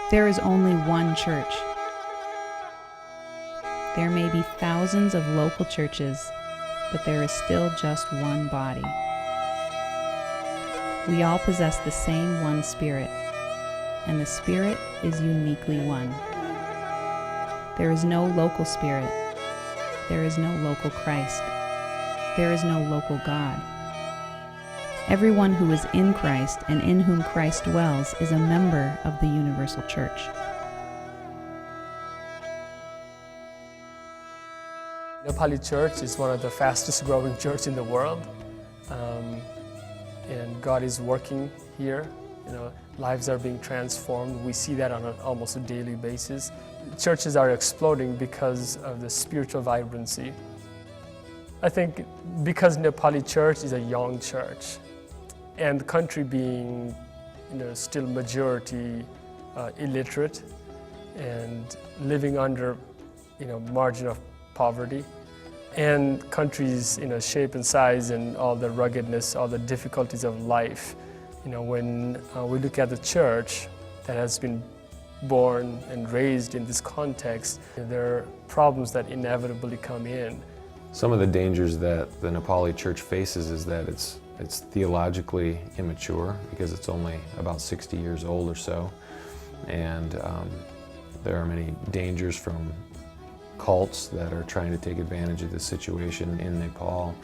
There is only one church. There may be thousands of local churches, but there is still just one body. We all possess the same one Spirit, and the Spirit is uniquely one. There is no local Spirit. There is no local Christ. There is no local God. Everyone who is in Christ and in whom Christ dwells is a member of the universal church. Nepali church is one of the fastest growing churches in the world, and God is working here. Lives are being transformed. We see that on almost a daily basis. Churches are exploding because of the spiritual vibrancy. I think because Nepali church is a young church, and the country being still majority illiterate and living under margin of poverty, and countries shape and size and all the ruggedness, all the difficulties of life, when we look at the church that has been born and raised in this context, there are problems that inevitably come in. Some of the dangers that the Nepali church faces is that it's theologically immature because it's only about 60 years old or so, and there are many dangers from cults that are trying to take advantage of the situation in Nepal,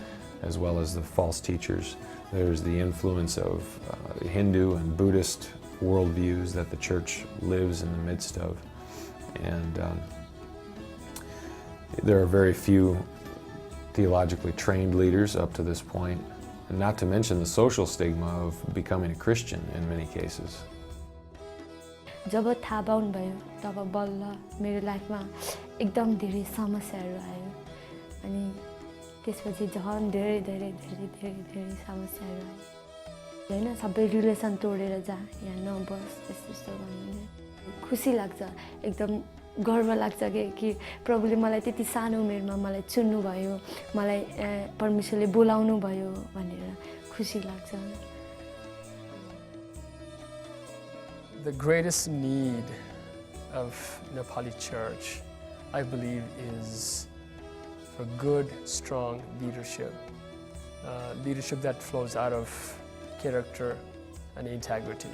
as well as the false teachers. There's the influence of Hindu and Buddhist worldviews that the church lives in the midst of, and there are very few theologically trained leaders up to this point, and not to mention the social stigma of becoming a Christian in many cases. जब थाहा पाउनु भयो तब बल्ल मेरो लाइफमा एकदम धेरै समस्याहरू आयो अनि त्यसपछि झन् धेरै धेरै धेरै धेरै धेरै समस्याहरू आयो हैन सबै रिलेसन तोडेर जा यहाँ नबस त्यस्तो भन्नु खुसी लाग्छ एकदम गर्व लाग्छ कि प्रभुले मलाई त्यति सानो उमेरमा मलाई चुन्नु भयो मलाई परमेश्वरले बोलाउनु भयो भनेर खुसी लाग्छ The greatest need of Nepali church, I believe, is for good, strong leadership. Leadership that flows out of character and integrity.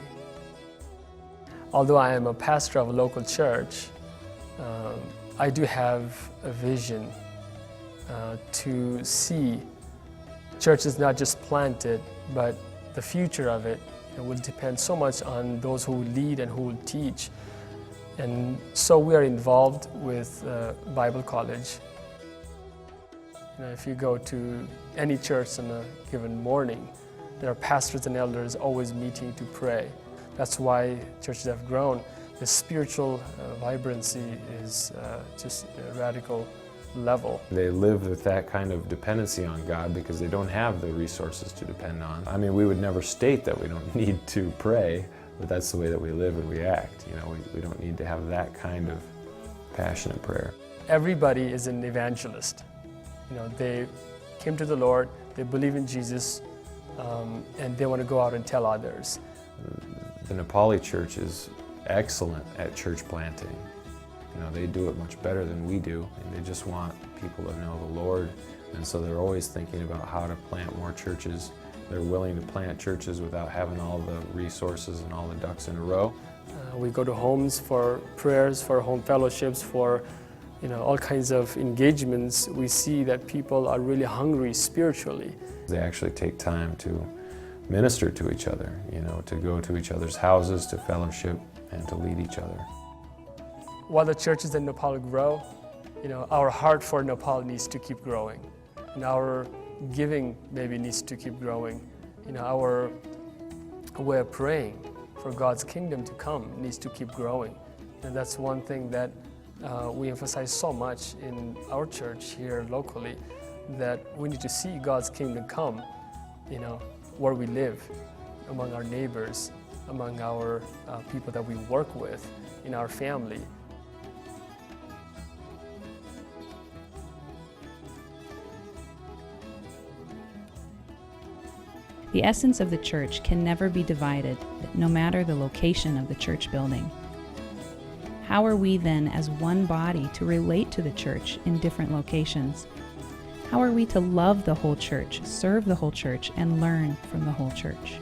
Although I am a pastor of a local church, I do have a vision to see churches not just planted, but the future of it. It will depend so much on those who lead and who will teach. And so we are involved with Bible college. If you go to any church on a given morning, there are pastors and elders always meeting to pray. That's why churches have grown. The spiritual vibrancy is just a radical level. They live with that kind of dependency on God because they don't have the resources to depend on. I mean, we would never state that we don't need to pray, but that's the way that we live and we act. We don't need to have that kind of passionate prayer. Everybody is an evangelist. They came to the Lord, they believe in Jesus, and they want to go out and tell others. The Nepali church is excellent at church planting. They do it much better than we do, and they just want people to know the Lord, and so they're always thinking about how to plant more churches. They're willing to plant churches without having all the resources and all the ducks in a row. We go to homes for prayers, for home fellowships, for all kinds of engagements. We see that people are really hungry spiritually. They actually take time to minister to each other, to go to each other's houses, to fellowship, and to lead each other. While the churches in Nepal grow, our heart for Nepal needs to keep growing, and our giving maybe needs to keep growing. Our way of praying for God's kingdom to come needs to keep growing, and that's one thing that we emphasize so much in our church here locally, that we need to see God's kingdom come, where we live, among our neighbors, among our people that we work with, in our family. The essence of the church can never be divided, no matter the location of the church building. How are we then, as one body, to relate to the church in different locations? How are we to love the whole church, serve the whole church, and learn from the whole church?